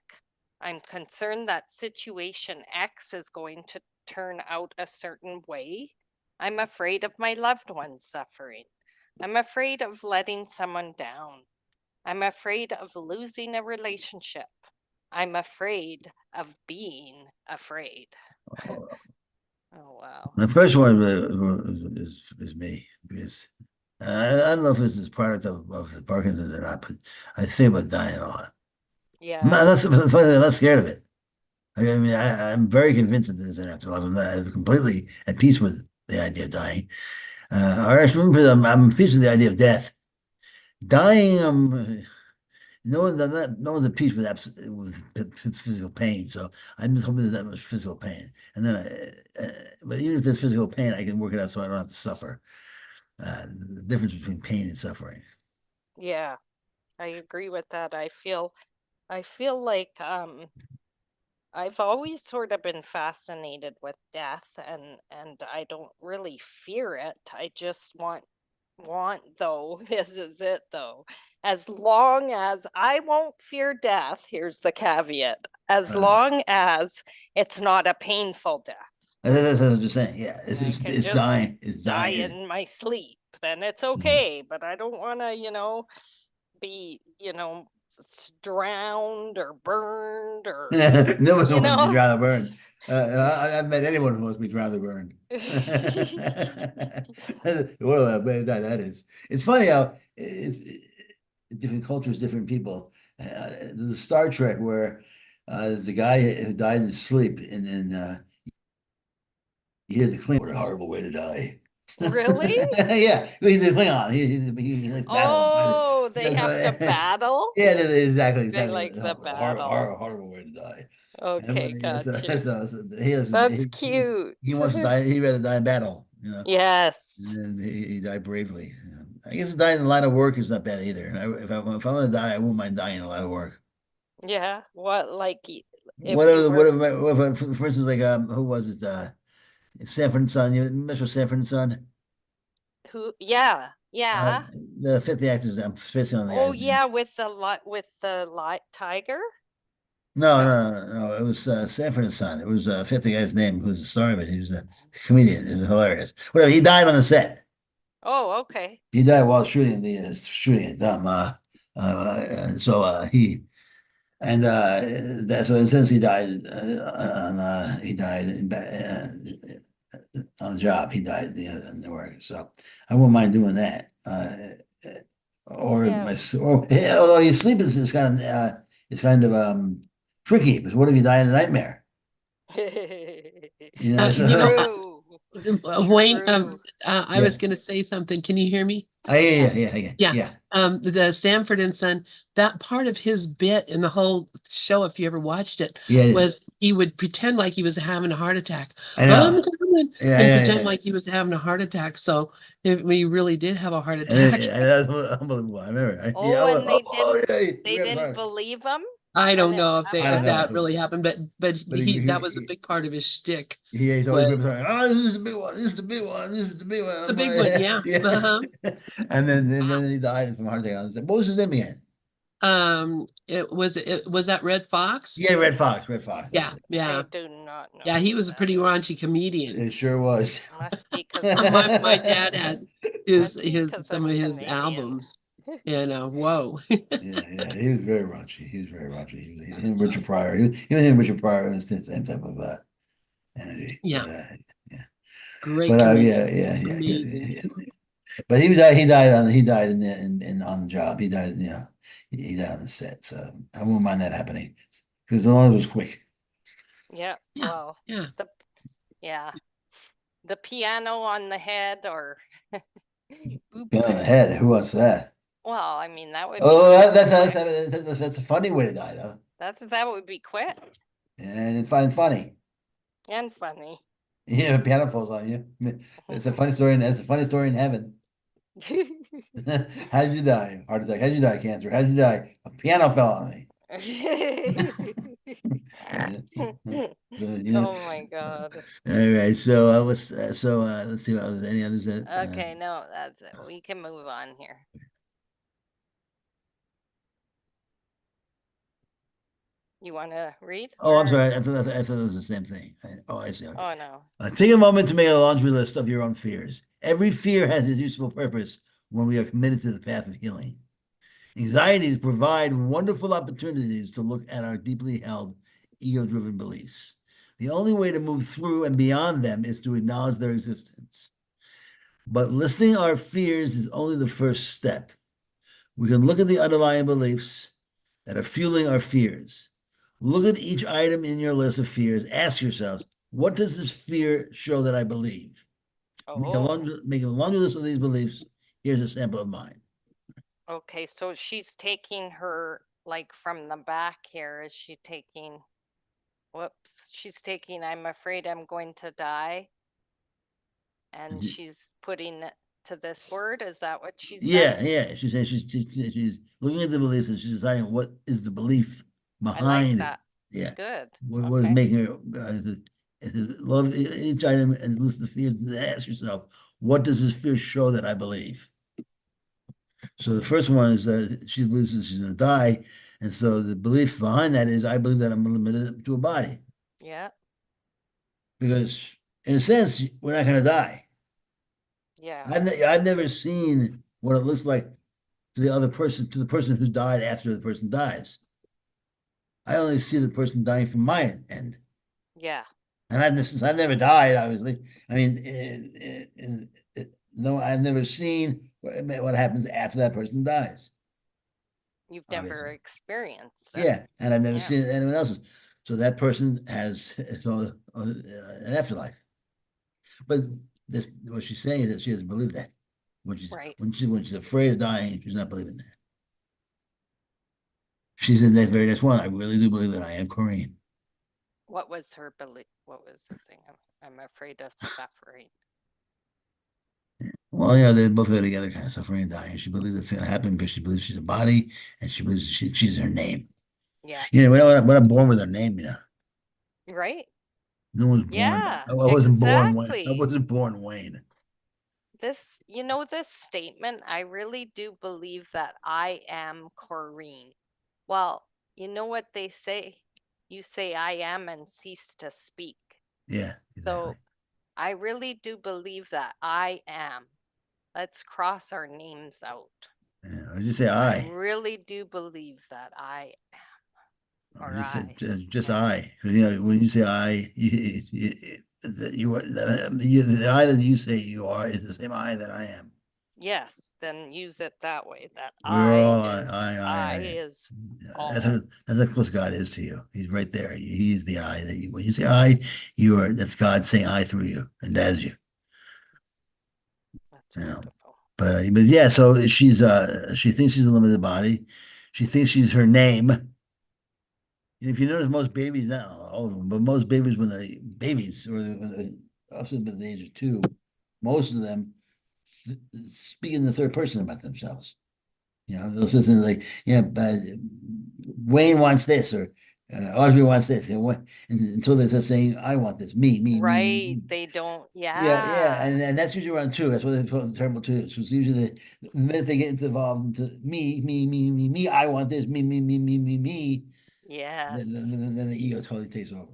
I'm concerned that situation X is going to turn out a certain way. I'm afraid of my loved ones suffering. I'm afraid of letting someone down. I'm afraid of losing a relationship. I'm afraid of being afraid. Oh, wow. the first one is me because I don't know if this is product of the Parkinson's or not, but I think about dying a lot. Yeah. I'm not, I'm not scared of it. I mean, I'm very convinced that there's an afterlife. I'm completely at peace with the idea of dying. Or actually, I'm at peace with the idea of death. Dying, no one's at peace with physical pain. So I'm just hoping there's that much physical pain. And then, but even if there's physical pain, I can work it out so I don't have to suffer. The difference between pain and suffering. Yeah. I agree with that. I feel like I've always sort of been fascinated with death, and I don't really fear it. I just want though, this is it though. As long as I won't fear death, here's the caveat. As long as it's not a painful death. That's what I'm just saying. Yeah, I can it's just dying. It's die dying. in my sleep, then it's Mhm. okay. But I don't want to, be, drowned or burned or, No one you wants to be know. drowned or burned. I've met anyone who wants to be drowned or burned. What a bad that is. It's funny how different cultures, different people. The Star Trek where there's a guy who died in his sleep, and then you hear the Klingon, what a horrible way to die. Really? Yeah, he's a Klingon. He's like battling. Oh, they have to battle? Yeah, exactly. They like the battle. Horrible way to die. Okay, gotcha. So That's cute. he wants to die. He'd rather die in battle, Yes. And he died bravely. I guess dying in the line of work is not bad either. If I'm going to die, I won't mind dying in the line of work. Yeah. What, like, if Whatever, you were whatever, for instance, like who was it? Sanford and Son. You Mr. Sanford and Son. who? Yeah. Uh, Yeah. the fifth the actors. I'm spacing on the Oh, guy's name. yeah, with the tiger? No, No. no, no, no. It was Sanford and Son. It was fifth the guy's name. Who's the star of it? He was a comedian. It was hilarious. Whatever. He died on the set. Oh, okay. He died while shooting shooting it. So he and so since he died he died on the job. He died in the work. So I wouldn't mind doing that. Or Yeah. although you sleep is kind of tricky because what if you die in a nightmare? You know, True. Wayne, True. I was going to say something. Can you hear me? Yeah. The Sanford and Son, that part of his bit in the whole show, if you ever watched it, Yeah. was he would pretend like he was having a heart attack. I know. I'm coming, Yeah, and yeah, pretend yeah. like he was having a heart attack. So we really did have a heart And attack. that's unbelievable. I remember. Oh, and they yeah, didn't believe him? I don't And it know if I don't know. that really happened, but But that was a big part of his shtick. he's always was- representing, oh, this is the big one, this is the big one, this is the big one. The big one, yeah. Uh-huh. And then he died from a heart attack. What was his name again? It was that Red Fox? Yeah, Red Fox. Red Fox. Yeah, I yeah. do not know. Yeah, he who was a that pretty is. raunchy comedian. It sure was. Must be because My dad had Must be 'cause some I'm of his Canadian. albums. And whoa. Yeah, he was very raunchy. He was very raunchy. He was him and Richard Pryor. He was him and Richard Pryor was the same type of energy. Yeah. But, yeah. Great But comedian. yeah. Amazing. But he died. He died in on the job. He died. He died on the set. So I won't mind that happening because the long it was quick. Yeah, Yeah, well, yeah. the piano on the head or Gun on the head. Who wants that? well, I mean that would Oh, be that's a funny way to die though, that would be quick and find funny. and funny. Yeah, a piano falls on you. It's a funny story. It's a funny story in heaven. How did you die? Heart attack. How did you die? Cancer. How did you die? A piano fell on me. Oh my God. All right. So let's see what there's any others that. Okay, no, that's it. We can move on here. You want to read? Oh, I'm or- sorry. I thought it was the same thing. I see. Okay. Oh no. Take a moment to make a laundry list of your own fears. Every fear has its useful purpose when we are committed to the path of healing. Anxieties provide wonderful opportunities to look at our deeply held ego-driven beliefs. The only way to move through and beyond them is to acknowledge their existence. But listing our fears is only the first step. We can look at the underlying beliefs that are fueling our fears. Look at each item in your list of fears. Ask yourselves, what does this fear show that I believe? Make a laundry list of these beliefs. Here's a sample of mine. Okay, so she's taking her like from the back here. Is she taking? Whoops, she's taking. I'm afraid I'm going to die, and she's putting it to this word. Is that what she's? Yeah. She's saying she's looking at the beliefs and she's deciding what is the belief I behind like that. it. Yeah. Good. What is making her love each item and list the fears and ask yourself, what does this fear show that I believe? So the first one is that she believes that she's going to die. And so the belief behind that is, I believe that I'm limited to a body. Yeah. Because in a sense, we're not going to die. Yeah. I've never seen what it looks like to the person who's died after the person dies. I only see the person dying from my end. Yeah. And since I've never died, obviously, I mean, no, I've never seen what happens after that person dies. You've never Obviously. experienced it. Yeah, and I've never Yeah. seen anyone else's. So that person has an afterlife. But what she's saying is that she doesn't believe that. Right. When she's afraid of dying, she's not believing that. She's in that very next one. I really do believe that I am Korean. What was her belief? What was the thing? I'm afraid of suffering. Well, yeah, they both go together, kind of suffering and dying. She believes that's going to happen because she believes she's a body, and she believes she's her name. Yeah. We're not born with her name, Right. No one's born. Yeah, I wasn't born exactly. Wayne. I wasn't born Wayne. This statement, I really do believe that I am Corrine. Well, you know what they say? You say I am and cease to speak. Yeah. So I really do believe that I am. Let's cross our names out. Yeah, I just say I I. really do believe that I am. Or Or I. just I. Because when you say I, the I that you say you are is the same I that I am. Yes, then use it that way. That We're all I is all. That's how close God is to you. He's right there. He's the I that you. When you say I, that's God saying I through you, and that's you. That's beautiful. But yeah, so she thinks she's a limited body. She thinks she's her name. If you notice, most babies, not all of them, but most babies, when they're babies, or when they're also by the age of 2, most of them speak in the third person about themselves. those systems like, Wayne wants this, or Audrey wants this. Until they start saying, I want this, me, Right, me. they don't, Yeah, yeah, and that's usually around two. That's what they call it, terrible two. So it's usually the minute they get involved into me, I want this, me, yes, then the ego totally takes over.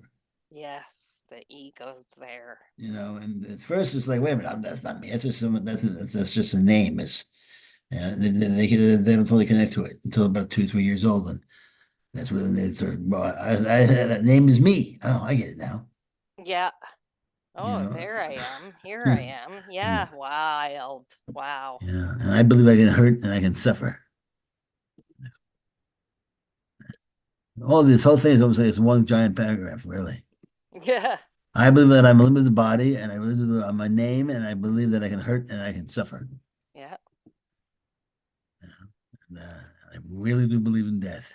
yes, the ego's there. And at first it's like, wait a minute, that's not me. That's just someone. That's just a name. It's they don't fully connect to it until about 2, 3 years old, and that's when they sort of, well, that name is me. Oh, I get it now. Yeah. You Oh, know, there I am. Here I am. Yeah, wild. Wow. and I believe I can hurt and I can suffer. All this whole thing is almost like it's one giant paragraph, really. Yeah. I believe that I'm a limited body, and I believe that I'm a name, and I believe that I can hurt and I can suffer. Yeah. And, I really do believe in death.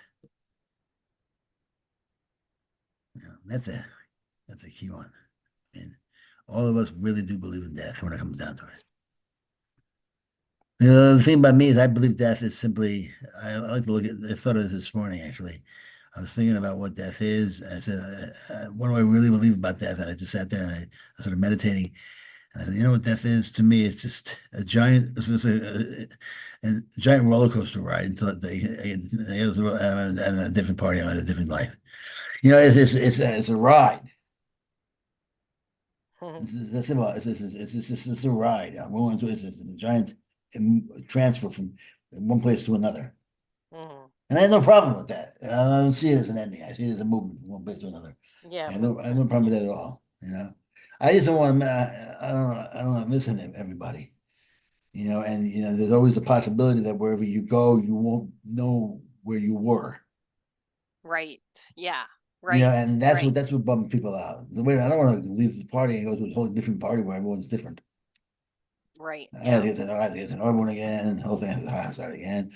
That's a key one. And all of us really do believe in death when it comes down to it. The thing about me is I believe death is simply, I like to look at, I thought of this morning actually. I was thinking about what death is. I said, what do I really believe about death? And I just sat there and I started meditating. And I said, you know what death is to me? It's just it's just a giant roller coaster ride until I'm at a different party, I'm at a different life. It's a ride. That's simple. It's a ride. I'm going to it's a giant transfer from one place to another, and I have no problem with that. I don't see it as an ending. I see it as a movement from one place to another. Yeah. I have no problem with that at all. I just don't want to. I don't want to miss everybody. And there's always the possibility that wherever you go, you won't know where you were. Right. Yeah. Right. And that's right. what bums people out. I don't want to leave the party and go to a totally different party where everyone's different. Right. I have to get to know everyone again, and the whole thing has to start again.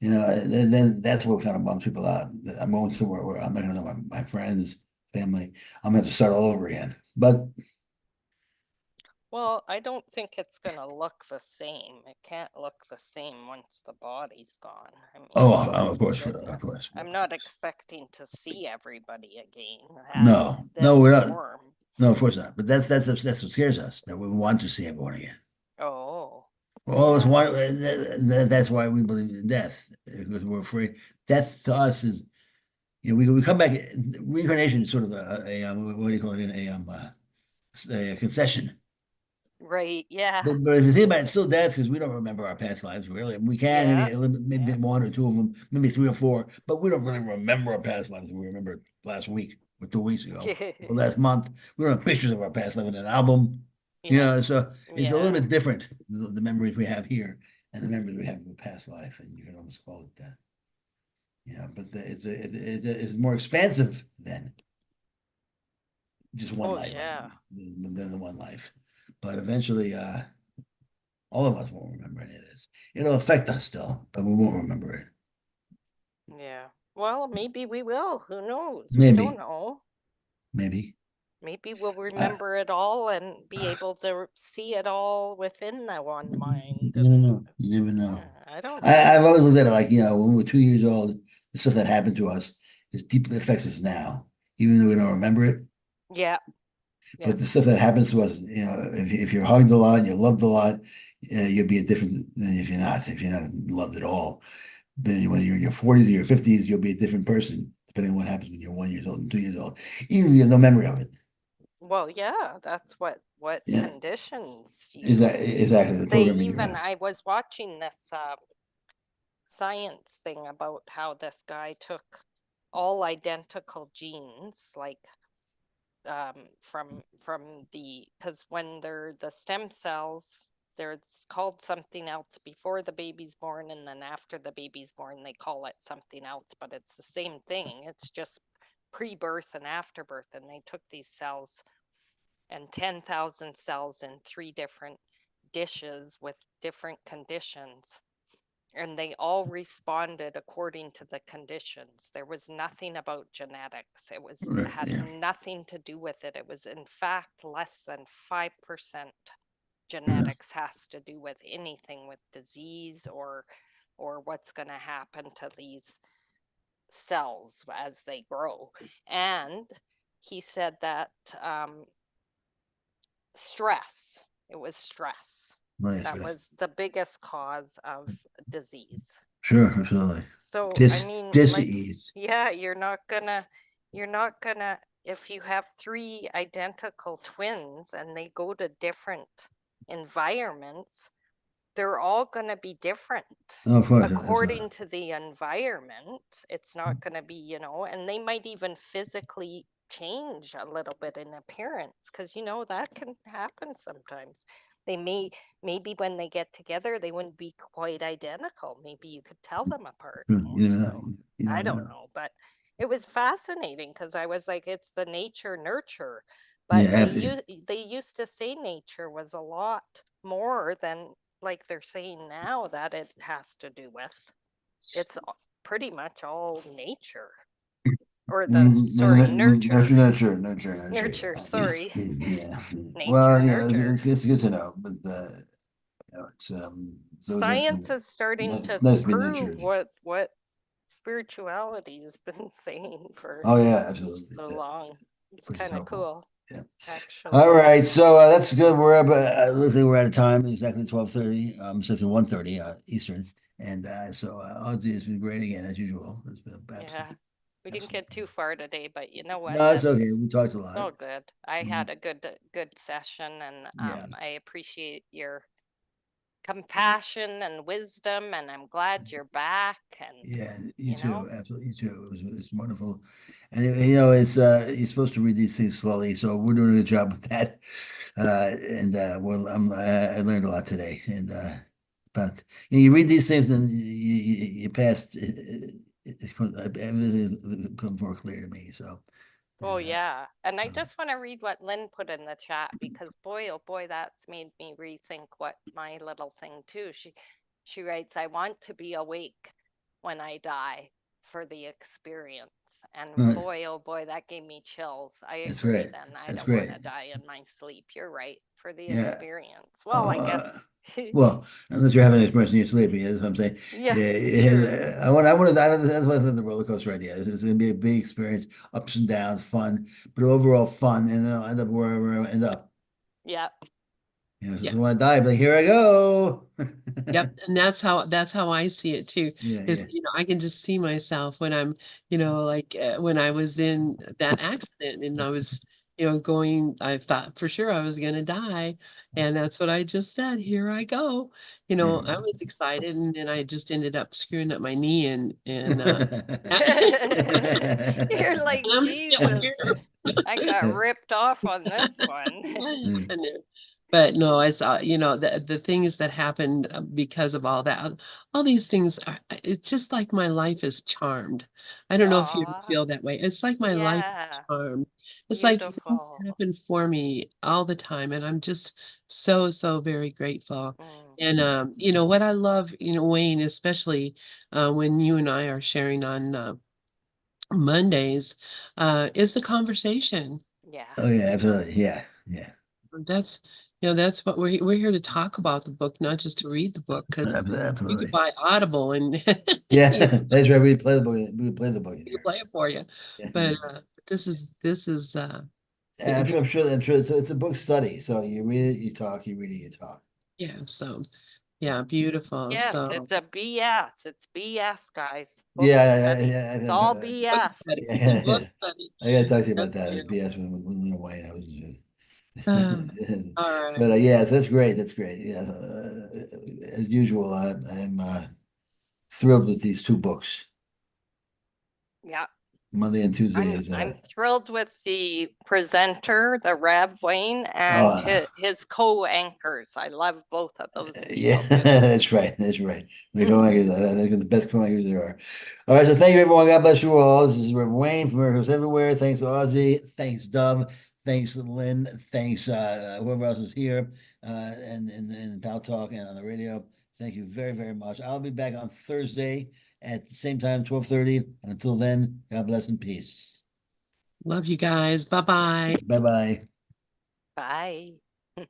Then that's what kind of bums people out. I'm going somewhere where I'm not going to know my friends, family. I'm going to have to start all over again. But Well, I don't think it's gonna look the same. It can't look the same once the body's gone. I mean, of course, goodness. I'm not expecting to see everybody again as no, this we're not. form. No, of course not. But that's what scares us, that we want to see everyone again. Oh. All of us want. That's why we believe in death, because we're afraid. Death to us is, we come back. Reincarnation is sort of what do you call it? A concession. Right. Yeah. But if you think about it, it's still death, because we don't remember our past lives, really. We can, Yeah. maybe one or two of them, maybe 3 or 4, but we don't really remember our past lives. We remember last week or 2 weeks ago or last month. We don't have pictures of our past life in an album. Yeah. So it's a Yeah. little bit different, the memories we have here and the memories we have of a past life, and you can almost call it that. But it's more expansive than just one Oh, life, yeah. than the one life. But eventually, all of us won't remember any of this. It'll affect us still, but we won't remember it. Yeah. Well, maybe we will. Who knows? We Maybe, don't know. maybe. Maybe we'll remember it all and be able to see it all within that one mind. You never know. You never know. I don't I, know. I've always looked at it like, when we're 2 years old, the stuff that happened to us is deeply affects us now, even though we don't remember it. Yeah. But the stuff that happens to us, if you're hugged a lot, you're loved a lot, you'll be different than if you're not loved at all. Then when you're in your 40s or your 50s, you'll be a different person, depending on what happens when you're 1 year old and 2 years old, even if you have no memory of it. Well, yeah, that's what Yeah. conditions you. Exactly the They programming you even, have. I was watching this science thing about how this guy took all identical genes, like from because when they're the stem cells, there's called something else before the baby's born, and then after the baby's born they call it something else, but it's the same thing. It's just pre-birth and afterbirth, and they took these cells and 10,000 cells in 3 different dishes with different conditions, and they all responded according to the conditions. There was nothing about genetics. It had nothing to do with it. It was in fact less than 5% genetics has to do with anything with disease or or what's going to happen to these cells as they grow. And he said that stress, it was stress. Nice, That right. was the biggest cause of disease. Sure, absolutely. So I mean, like, Disease. yeah, you're not gonna, if you have three identical twins and they go to different environments, they're all gonna be different. Oh, of course. According to the environment, it's not gonna be, you know, and they might even physically change a little bit in appearance, because you know that can happen sometimes. They maybe when they get together, they wouldn't be quite identical. Maybe you could tell them apart. You know, So I don't know, but it was fascinating because I was like, it's the nature nurture. But Yeah, they used to say nature was a lot more than like they're saying now that it has to do with. It's pretty much all nature. Or the nurture, sorry. Yeah. Nature, Well, yeah, nurture. it's good to know, but you know, it's so Science is starting to nice to be prove nurtured. what spirituality has been saying for Oh yeah, absolutely. so long. It's Which is kind of helpful. cool, Yeah. actually. All right, so that's good. We're up. Looks like we're out of time. Exactly 12:30. So it's 1:30 Eastern. And so Audsie, it's been great again as usual. It's been Yeah. We didn't absolutely. get too far today, but you know what? No, it's okay. That's We talked a lot. all good. I Mhm. had a good session, and Yeah. I appreciate your compassion and wisdom, and I'm glad you're back. And Yeah, you you too. know, Absolutely, you too. It's wonderful. And you know, it's you're supposed to read these things slowly, so we're doing a good job with that. And well, I learned a lot today. And but you read these things, and you pass. Everything becomes more clear to me. So, oh and yeah. And I um, just want to read what Lynn put in the chat, because boy, oh boy, that's made me rethink what my little thing too. She writes, I want to be awake when I die for the experience. And boy, oh boy, that gave me chills. I that's agree great. then. I That's don't want great. to die in my sleep. You're right. For the Yeah. experience. Well, I guess Well, unless you're having an expression you're sleeping, that's what I'm saying. yeah, Yeah, true. that's why I thought the roller coaster idea. It's going to be a big experience, ups and downs, fun, but overall fun, and then I'll end up wherever I end up. Yeah. You know, Yeah. so when I die, but here I go. Yep, and that's how I see it too. Yeah, Is yeah. I can just see myself when I'm, like when I was in that accident and I was, going. I thought for sure I was gonna die, and that's what I just said. Here I go. Yeah. I was excited, and then I just ended up screwing up my knee, and You're like, I'm still Jesus, I got ripped off on this one. I know. But no, it's the things that happened because of all that. All these things are. It's just like my life is charmed. I don't know if you Aw, feel that way. It's like my life is yeah, charmed. It's like things beautiful. happen for me all the time, and I'm just so so very grateful. Mm, And what I love, Wayne, especially when you and I are sharing on Mondays, is the conversation. yeah, Oh yeah, You know, absolutely. Yeah, yeah. that's that's what we're here to talk about the book, not just to read the book, because you could Absolutely. buy Audible and Yeah, you know, that's right. We play the book. We play the book in we can here. play it for you. Yeah, yeah. But this is Yeah, I'm sure. I'm sure it's a book study. So you read it, you talk. You read it, you talk. yeah, so yeah, beautiful. yes, So it's a BS. It's BS, guys. Book Yeah, study. It's all book BS. study, book yeah. study. I gotta talk to you Yes, about that. ma'am. BS with Lil Wayne. I was, All right. but yes, that's great. That's great. Yeah, as usual, I'm thrilled with these two books. Yeah. Monday and Tuesday is I'm thrilled with the presenter, the Rev Wayne, and oh his co-anchors. I love both of those yeah, people too. that's right. That's right. The co-anchors, I think are the best co-anchors there are. All right, so thank you everyone. God bless you all. This is Reverend Wayne from Miracles Everywhere. Thanks Audsie. Thanks Dove. Thanks Lynn. Thanks whoever else is here and Pal Talk and on the radio. Thank you very, very much. I'll be back on Thursday at the same time, 12:30. And until then, God bless and peace. Love you guys. Bye bye. Bye bye. Bye.